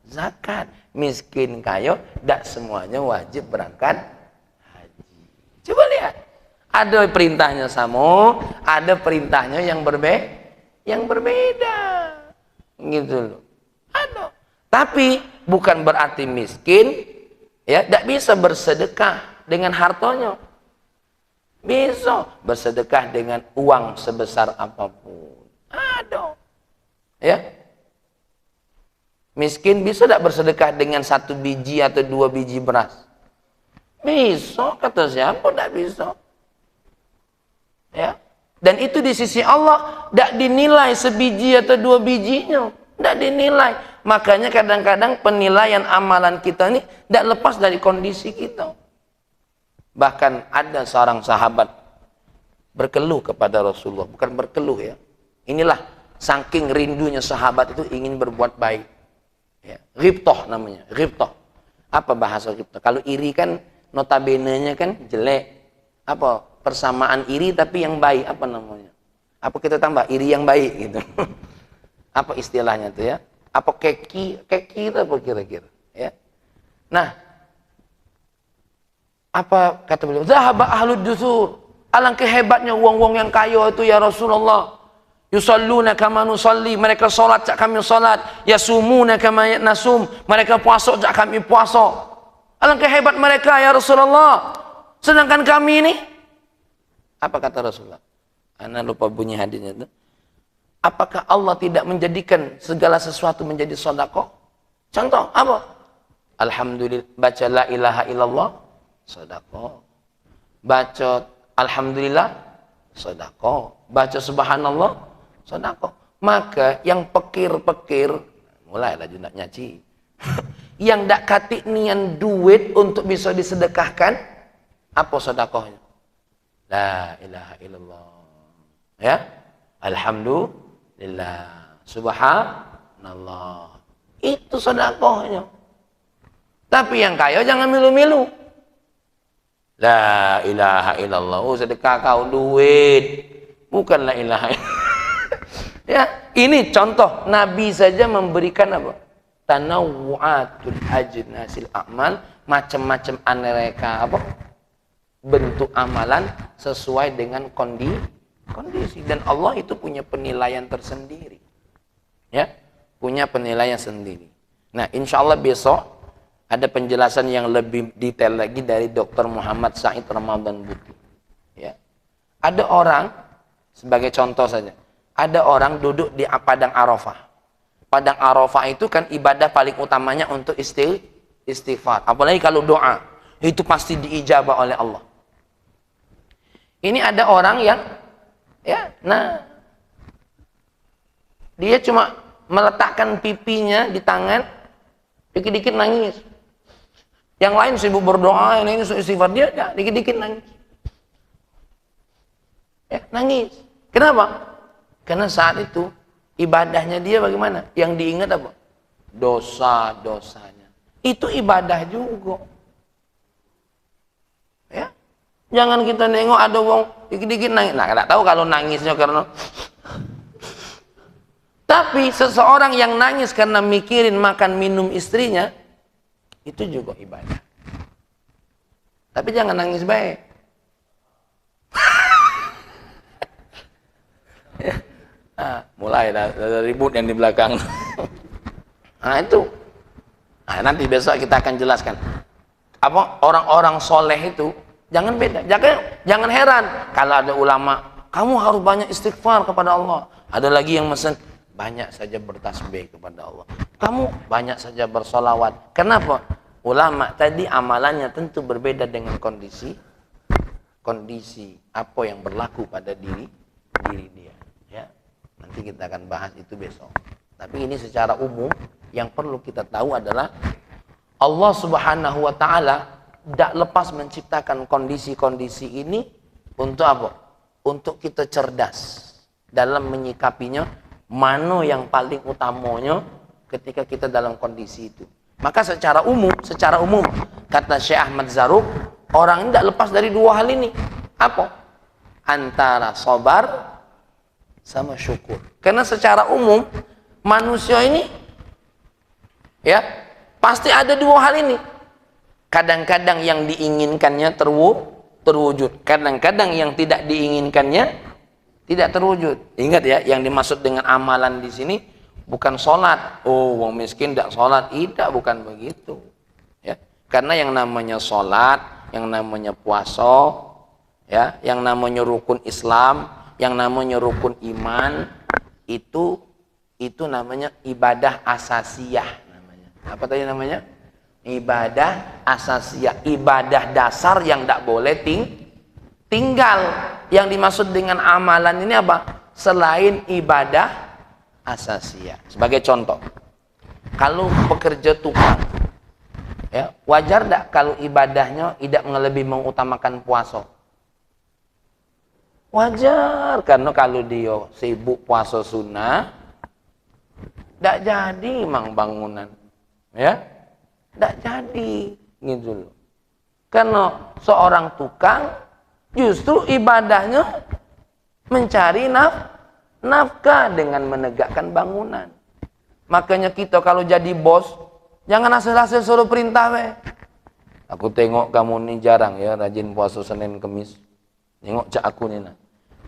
zakat. Miskin kayo tidak semuanya wajib berangkat haji. Coba lihat. Ada perintahnya sama, ada perintahnya yang berbeda. Gitu loh. Ada. Tapi bukan berarti miskin ya tidak bisa bersedekah dengan hartanya. Bisa bersedekah dengan uang sebesar apapun. Ada. Ya. Miskin bisa tidak bersedekah dengan 1 biji atau 2 biji beras? Bisa, kata siapa tidak bisa. Ya. Dan itu di sisi Allah tidak dinilai sebiji atau 2 bijinya. Tidak dinilai. Makanya kadang-kadang penilaian amalan kita ini tidak lepas dari kondisi kita. Bahkan ada seorang sahabat berkeluh kepada Rasulullah. Bukan berkeluh ya. Inilah saking rindunya sahabat itu ingin berbuat baik. Ya. Ghibtoh namanya. Ghibtoh. Apa bahasa ghibtoh? Kalau iri kan notabene-nya kan jelek. Apa? Persamaan iri tapi yang baik. Apa namanya? Apa kita tambah? Iri yang baik gitu. Apa istilahnya itu ya? Apa keki itu apa kira-kira? Ya. Nah, apa kata beliau? Zahaba ahlud dusur. Alangkah hebatnya wong-wong yang kaya itu ya Rasulullah. Yusalluna kama nusalli, mereka salat cak kami salat. Yasumuna kama nasum, mereka puasa cak kami puasa. Alangkah hebat mereka ya Rasulullah. Sedangkan kami ini apa kata Rasulullah? Ana lupa bunyi hadisnya itu. Apakah Allah tidak menjadikan segala sesuatu menjadi sedekah? Contoh apa? Alhamdulillah, baca la ilaha illallah, sedekah. Baca alhamdulillah, sedekah. Baca subhanallah, sedekah. Maka yang pekir-pekir mulailah juga nyaci. Yang dak katik nian duit untuk bisa disedekahkan, apa sedekahnya? La ilaha illallah. Ya? Alhamdulillah, subhanallah. Itu sedekahnya. Tapi yang kaya jangan milu-milu. La ilaha illallah. Oh, sedekah kau duit. Bukan la ilaha illallah. Ya, ini contoh Nabi saja memberikan apa? Tanawwu'atul ajnasil a'mal, macam-macam aneka apa? Bentuk amalan sesuai dengan kondisi, dan Allah itu punya penilaian tersendiri, ya, punya penilaian sendiri. Nah, insya Allah besok ada penjelasan yang lebih detail lagi dari Dr. Muhammad Said Ramadan Buti. Ya, ada orang sebagai contoh saja, ada orang duduk di padang Arafah. Padang Arafah itu kan ibadah paling utamanya untuk istighfar, apalagi kalau doa itu pasti diijabah oleh Allah. Ini ada orang yang ya, nah dia cuma meletakkan pipinya di tangan, dikit-dikit nangis. Yang lain sibuk berdoa, yang lain istighfar, dia enggak, dikit-dikit nangis. Ya, nangis. Kenapa? Karena saat itu ibadahnya dia bagaimana? Yang diingat apa? Dosa-dosanya. Itu ibadah juga. Ya. Jangan kita nengok ada wong dikit-dikit nangis. Nah, enggak tahu kalau nangisnya karena Tapi seseorang yang nangis karena mikirin makan minum istrinya, itu juga ibadah. Tapi jangan nangis baik. Mulai dari ribut yang di belakang. Nah itu. Nah, nanti besok kita akan jelaskan. Apa orang-orang soleh itu jangan beda. Jangan heran kalau ada ulama, kamu harus banyak istighfar kepada Allah. Ada lagi yang mesen, banyak saja bertasbih kepada Allah. Kamu banyak saja bersolawat. Kenapa? Ulama tadi amalannya tentu berbeda dengan kondisi apa yang berlaku pada diri dia. Ya, nanti kita akan bahas itu besok. Tapi ini secara umum yang perlu kita tahu adalah Allah Subhanahu wa taala tidak lepas menciptakan kondisi-kondisi ini untuk apa? Untuk kita cerdas dalam menyikapinya, mana yang paling utamanya ketika kita dalam kondisi itu. Maka secara umum kata Syekh Ahmad Zarruq, orang ini tidak lepas dari dua hal ini. Apa? Antara sabar sama syukur. Karena secara umum manusia ini ya pasti ada dua hal ini. Kadang-kadang yang diinginkannya terwujud, kadang-kadang yang tidak diinginkannya tidak terwujud. Ingat ya, yang dimaksud dengan amalan di sini bukan sholat. Oh, wong miskin tidak sholat, tidak, bukan begitu. Ya, karena yang namanya sholat, yang namanya puasa, ya, yang namanya rukun Islam, yang namanya rukun iman, itu namanya ibadah asasiyah namanya. Apa tadi namanya? Ibadah asasiyah, ibadah dasar yang tidak boleh tinggal. Yang dimaksud dengan amalan ini apa? Selain ibadah asasiyah. Sebagai contoh, kalau pekerja tukang, ya, wajar tidak kalau ibadahnya tidak lebih mengutamakan puasa? Wajar, karena kalau dia sibuk puasa sunnah, tidak jadi mang bangunan, ya, tidak jadi, gitu loh. Karena seorang tukang justru ibadahnya mencari nafkah dengan menegakkan bangunan. Makanya kita kalau jadi bos, jangan asal-asal suruh perintah we. Aku tengok kamu ini jarang ya rajin puasa Senin Kemis. Tengok cak aku nih nah.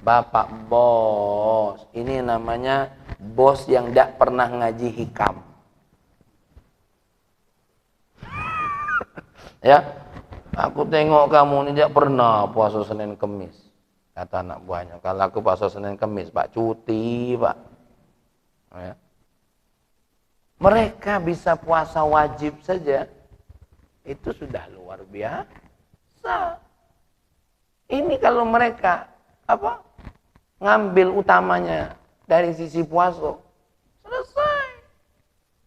Bapak bos, ini namanya bos yang tidak pernah ngaji hikam. Ya, aku tengok kamu ini tidak pernah puasa Senin Kemis. Kata anak buahnya, kalau aku puasa Senin Kemis, Pak, cuti, Pak. Ya. Mereka bisa puasa wajib saja, itu sudah luar biasa. Ini kalau mereka ngambil utamanya dari sisi puasa, selesai,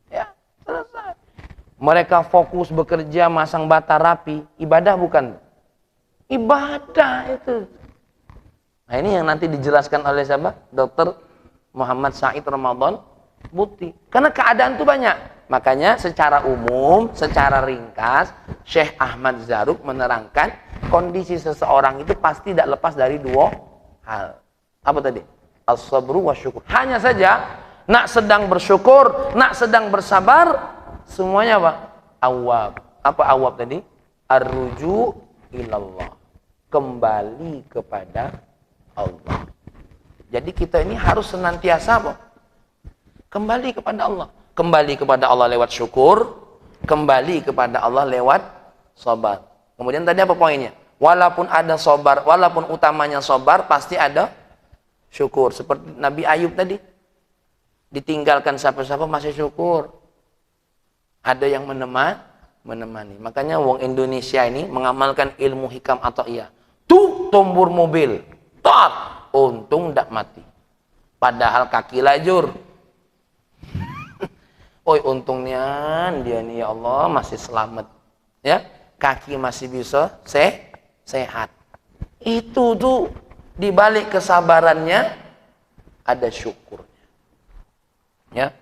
ya, selesai. Mereka fokus bekerja, masang bata rapi, ibadah bukan? Ibadah itu. Nah ini yang nanti dijelaskan oleh siapa? Dr. Muhammad Said Ramadan Buti. Karena keadaan itu banyak. Makanya secara umum, secara ringkas, Syekh Ahmad Zarruq menerangkan kondisi seseorang itu pasti tidak lepas dari dua hal. Apa tadi? As-sabru wa syukur. Hanya saja, nak sedang bersyukur, nak sedang bersabar, semuanya apa? Awab. Apa awab tadi? Ar-ruju ilallah. Kembali kepada Allah. Jadi kita ini harus senantiasa apa? Kembali kepada Allah. Kembali kepada Allah lewat syukur, kembali kepada Allah lewat sabar. Kemudian tadi apa poinnya? Walaupun ada sabar, walaupun utamanya sabar, pasti ada syukur. Seperti Nabi Ayub tadi. Ditinggalkan siapa-siapa masih syukur. Ada yang menemani. Makanya wong Indonesia ini mengamalkan ilmu hikam atau iya. Tuh tombur mobil. Tat, untung ndak mati. Padahal kaki lajur. Oi, untungnya dia nih ya Allah masih selamat. Ya, kaki masih bisa sehat. Itu tuh dibalik kesabarannya ada syukurnya. Ya.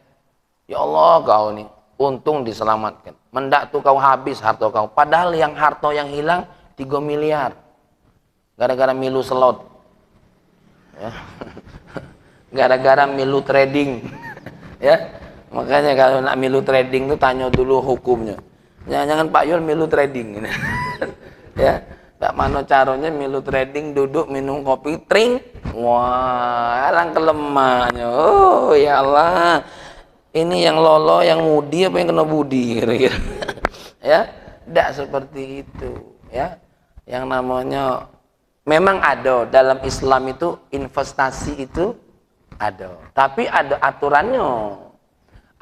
Ya Allah kau nih untung diselamatkan. Mendak tuh kau habis harta kau. Padahal yang harta yang hilang 3 miliar. Gara-gara milu slot. Ya. Gara-gara milu trading. Ya, makanya kalau nak milu trading tuh tanya dulu hukumnya. Jangan Pak Yul milu trading ini. Ya, tak mana caranya milu trading duduk minum kopi tring. Wah, alang kelemahnya. Oh ya Allah. Ini yang lolo, yang mudi apa yang kena budi kira-kira. Ya, tidak seperti itu, ya. Yang namanya memang ada dalam Islam itu investasi itu ada, tapi ada aturannya.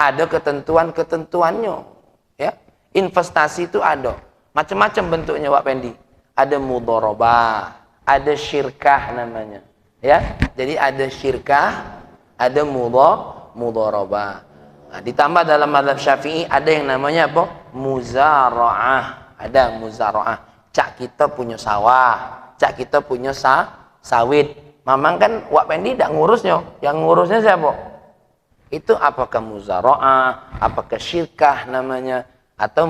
Ada ketentuan-ketentuannya, ya. Investasi itu ada macam-macam bentuknya, Pak Pendi. Ada mudharabah, ada syirkah namanya, ya. Jadi ada syirkah, ada mudharabah. Nah, ditambah dalam mazhab Syafi'i ada yang namanya apa? Muzara'ah. Ada muzara'ah. Cak kita punya sawah, cak kita punya sawit. Mamang kan Wak Pendi tidak ngurusnya. Yang ngurusnya siapa? Itu apakah muzara'ah, apakah syirkah namanya, atau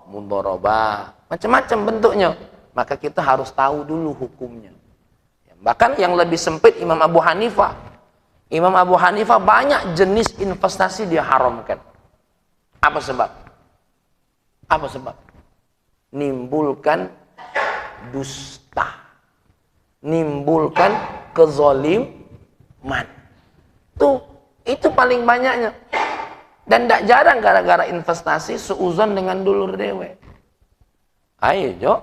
mudharabah. Macam-macam bentuknya. Maka kita harus tahu dulu hukumnya. Bahkan yang lebih sempit Imam Abu Hanifah. Imam Abu Hanifah banyak jenis investasi dia haramkan. Apa sebab? Apa sebab? Nimbulkan dusta. Nimbulkan kezaliman. Itu paling banyaknya. Dan tidak jarang gara-gara investasi seuzon dengan dulur dewe. Ayo, Jo.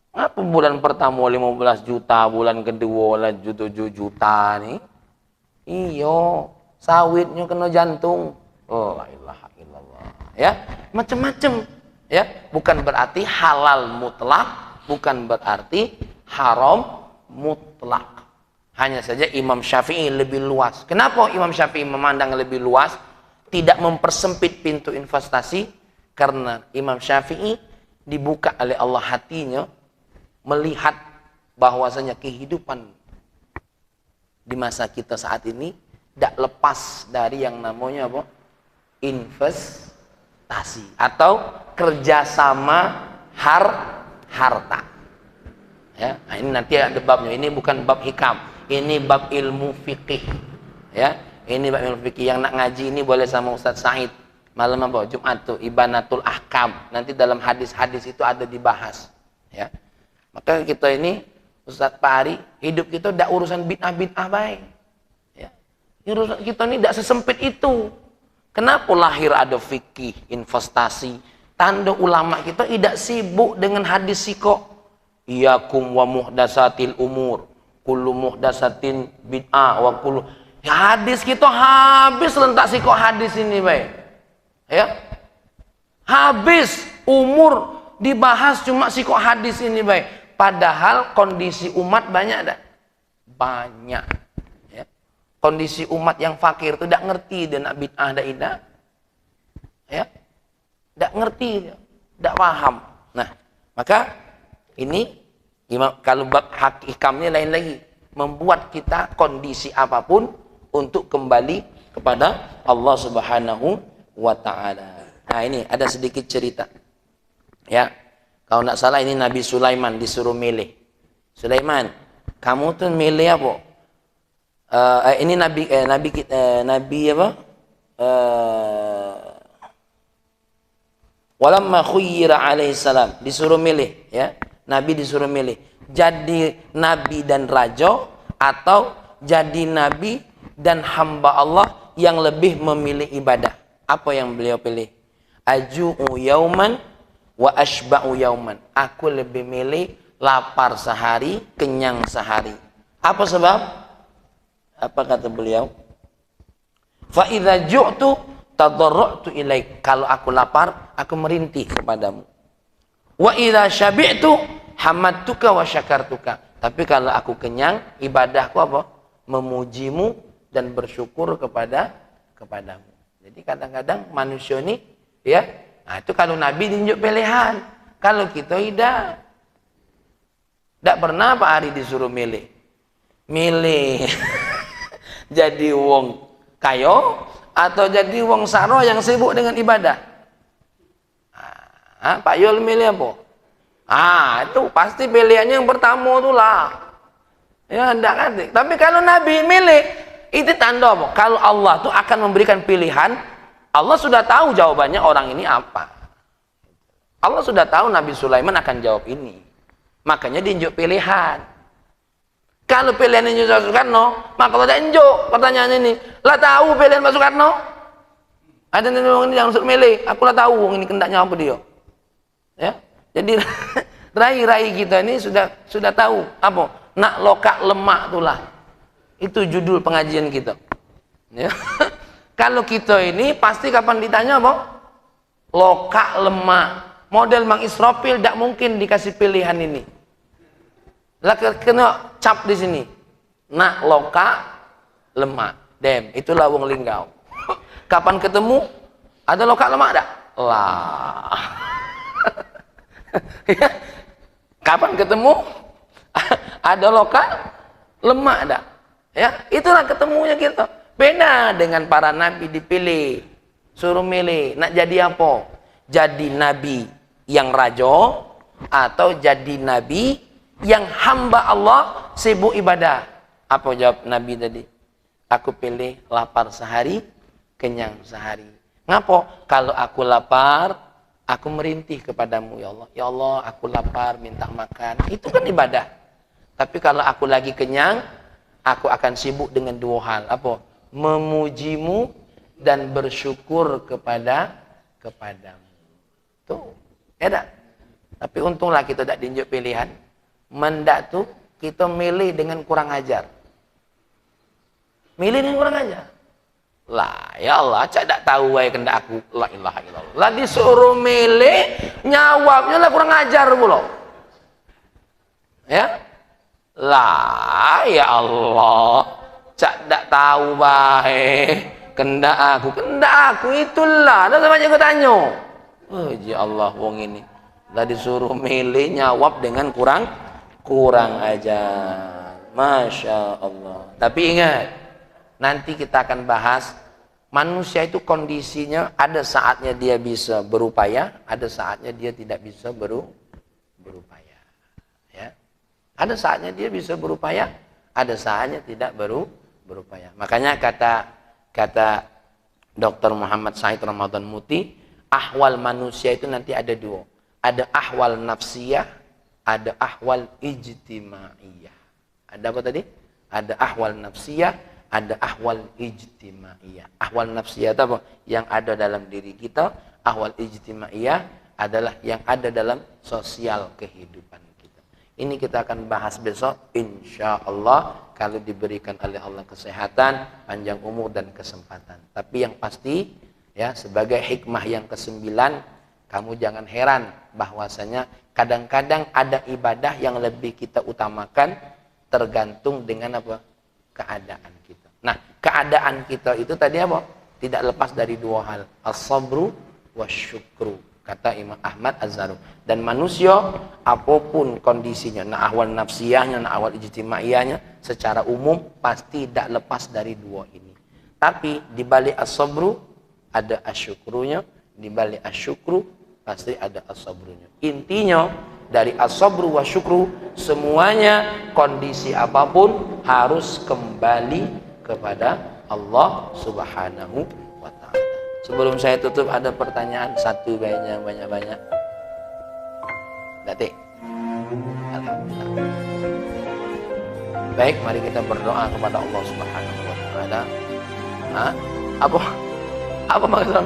Apa bulan pertama 15 juta, bulan kedua lah 7 juta nih? Iyo, sawitnya kena jantung. Oh, la ilaha illallah. Ya, macam-macam. Ya, bukan berarti halal mutlak, bukan berarti haram mutlak. Hanya saja Imam Syafi'i lebih luas. Kenapa Imam Syafi'i memandang lebih luas? Tidak mempersempit pintu investasi, karena Imam Syafi'i dibuka oleh Allah hatinya melihat bahwasanya kehidupan di masa kita saat ini tidak lepas dari yang namanya apa? Investasi atau kerjasama harta. Ya, nah ini nanti ada babnya. Ini bukan bab hikam, ini bab ilmu fikih. Ya, ini bab ilmu fikih. Yang nak ngaji ini boleh sama Ustaz Said malam apa? Jumat tuh Ibanatul Ahkam. Nanti dalam hadis-hadis itu ada dibahas. Ya, maka kita ini Ustaz Pari, hidup kita tidak urusan bid'ah-bid'ah baik. Ya. Urusan kita ini tidak sesempit itu. Kenapa lahir ada fikih, investasi? Tanda ulama kita tidak sibuk dengan hadis siko. Iyakum wa muhdasatil umur. Kullu muhdasatin bid'ah wa kullu. Ya, hadis kita habis lentak siko hadis ini baik. Ya. Habis umur dibahas cuma siko hadis ini baik. Padahal kondisi umat banyak tak? Banyak. Ya. Kondisi umat yang fakir itu tidak ngerti dia nak bid'ah tidak. Ya. Tidak ngerti, tidak paham. Nah, maka ini kalau bab hakikamnya lain lagi. Membuat kita kondisi apapun untuk kembali kepada Allah Subhanahu wa ta'ala. Nah, ini ada sedikit cerita. Ya. Kalau tidak salah ini Nabi Sulaiman disuruh milih. Sulaiman, kamu tuh milih apa? Ini Nabi apa? Walamma khuyyira alaihi salam, disuruh milih, ya. Nabi disuruh milih. Jadi nabi dan raja atau jadi nabi dan hamba Allah yang lebih memilih ibadah. Apa yang beliau pilih? Aju'u yauman wa ashba'u yauman. Aku lebih milih lapar sehari, kenyang sehari. Apa sebab? Apa kata beliau? Fa idza ju'tu tadarra'tu ilaik. Kalau aku lapar, aku merintih kepadamu. Wa idza syabi'tu hamadtuka wa syakartuka. Tapi kalau aku kenyang, ibadahku apa? Memujimu dan bersyukur kepadamu. Jadi kadang-kadang manusia ini, ya, nah, itu kalau Nabi tunjuk pilihan. Kalau kita tidak. Tidak pernah Pak Ari disuruh milih. Milih. Jadi wong kayo atau jadi wong saro yang sibuk dengan ibadah. Pak Yul milih apa? Itu pasti pilihannya yang pertama itulah. Ya, enggak kan. Tapi kalau Nabi milih, Itu tanda apa? Kalau Allah tuh akan memberikan pilihan, Allah sudah tahu jawabannya orang ini apa. Allah sudah tahu Nabi Sulaiman akan jawab ini. Makanya diunjuk pilihan. Kalau pilihan ini Pak Soekarno, maka tidak unjuk pertanyaan ini. Lah tahu pilihan Pak Soekarno? Ada yang jangan suruh milih. Aku lah tahu ini kendaknya apa dia. Ya. Jadi rai-rai kita ini sudah tahu apa? Nak lokak lemak itulah. Itu judul pengajian kita. Ya. Kalau kita ini pasti kapan ditanya apa? Lokak lemak. Model Mang Israfil tidak mungkin dikasih pilihan ini. Lah kena cap di sini. Nak loka lemak. Dem, itulah wong linggau. Kapan ketemu? Ada loka lemak tak? Lah. Kapan ketemu? Ada loka lemak tak? Ya, itulah ketemunya kita. Beda dengan para nabi dipilih. Suruh milih, nak jadi apa? Jadi nabi yang rajo atau jadi nabi yang hamba Allah sibuk ibadah. Apa jawab Nabi tadi? Aku pilih lapar sehari, kenyang sehari. Ngapo? Kalau aku lapar, aku merintih kepadamu ya Allah. Ya Allah, aku lapar, minta makan. Itu kan ibadah. Tapi kalau aku lagi kenyang, aku akan sibuk dengan dua hal. Apa? Memujimu dan bersyukur kepadamu. Tuh, ya tak? Tapi untunglah kita tak diunjuk pilihan. Mendak tuh kita milih dengan kurang ajar. Milih dengan kurang ajar. Lah, ya Allah, cak tak tahu wae kendak aku. La ilaha illallah. Lah disuruh milih, nyawabnya lah kurang ajar pula. Ya? Lah, ya Allah, cak tak tahu wae kendak aku itulah. Ada sama aku tanya. Oh, ya Allah, wong ini. Lah disuruh milih, nyawab dengan kurang ajar. Masya Allah. Tapi ingat, nanti kita akan bahas manusia itu kondisinya ada saatnya dia bisa berupaya, ada saatnya dia tidak bisa berupaya. Ya. Ada saatnya dia bisa berupaya, ada saatnya tidak berupaya. Makanya kata Dr. Muhammad Said Ramadan Muti, ahwal manusia itu nanti ada dua. Ada ahwal nafsiyah, ada ahwal ijtimaiyah. Ada apa tadi? Ada ahwal nafsiyah, ada ahwal ijtimaiyah. Ahwal nafsiyah itu apa? Yang ada dalam diri kita. Ahwal ijtimaiyah adalah yang ada dalam sosial kehidupan kita. Ini kita akan bahas besok, insya Allah, kalau diberikan oleh Allah kesehatan, panjang umur dan kesempatan. Tapi yang pasti, ya, sebagai hikmah yang ke-9, kamu jangan heran bahwasanya kadang-kadang ada ibadah yang lebih kita utamakan tergantung dengan apa? Keadaan kita. Nah, keadaan kita itu tadi apa? Tidak lepas dari dua hal, as-sabru wasyukru, kata Imam Ahmad Az-Zaru. Dan manusia apapun kondisinya, nah ahwal nafsiyahnya, nah ahwal ijtimaiyahnya, secara umum pasti tidak lepas dari dua ini. Tapi di balik as-sabru ada asyukrunya, di balik asyukru pasti ada as-sabrunya. Intinya dari as-sabru wa syukru semuanya kondisi apapun harus kembali kepada Allah Subhanahu wa taala. Sebelum saya tutup ada pertanyaan satu kayaknya banyak-banyak. Datik. Alhamdulillah. Baik, mari kita berdoa kepada Allah Subhanahu wa taala. Apa maksudnya?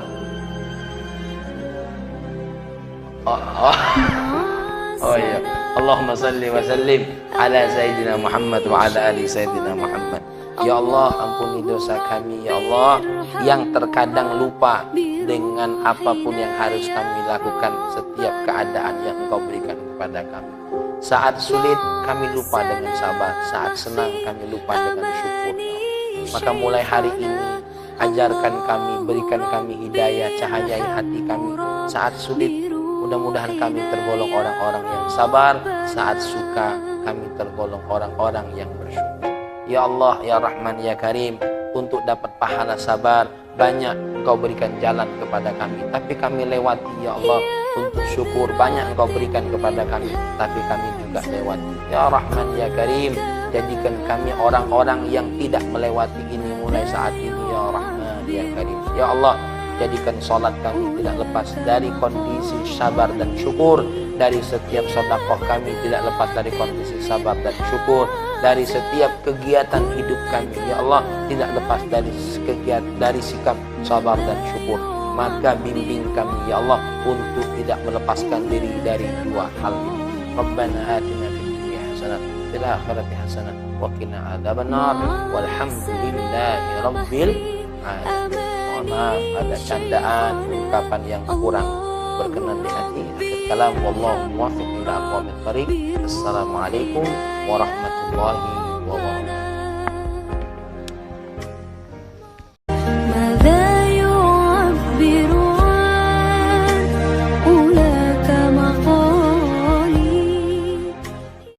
Oh iya. Allahumma salli wa sallim ala Sayyidina Muhammad wa ala ali Sayyidina Muhammad. Ya Allah, ampuni dosa kami ya Allah yang terkadang lupa dengan apapun yang harus kami lakukan setiap keadaan yang Engkau berikan kepada kami. Saat sulit kami lupa dengan sabar, saat senang kami lupa dengan syukur. Maka mulai hari ini ajarkan kami, berikan kami hidayah, cahayai hati kami. Saat sulit mudah-mudahan kami tergolong orang-orang yang sabar, saat suka kami tergolong orang-orang yang bersyukur. Ya Allah, ya Rahman, ya Karim, untuk dapat pahala sabar banyak Engkau berikan jalan kepada kami, tapi kami lewati. Ya Allah, untuk syukur banyak Engkau berikan kepada kami, tapi kami juga lewati. Ya Rahman, ya Karim, jadikan kami orang-orang yang tidak melewati ini mulai saat ini ya Rahman ya Karim. Ya Allah, jadikan sholat kami tidak lepas dari kondisi sabar dan syukur, dari setiap sedekah kami tidak lepas dari kondisi sabar dan syukur, dari setiap kegiatan hidup kami ya Allah tidak lepas dari sikap sabar dan syukur. Maka bimbing kami ya Allah untuk tidak melepaskan diri dari dua hal ini. Rabbana atina fid dunya hasanah fil akhirati hasanah wa qina adzabannar. Walhamdulillahi rabbil alamin. Mohon maaf ada candaan, ungkapan yang kurang berkenan di hati. Akhir kalam, wallahu muwaffiq ila aqwamit thariq. Assalamualaikum warahmatullahi wabarakatuh.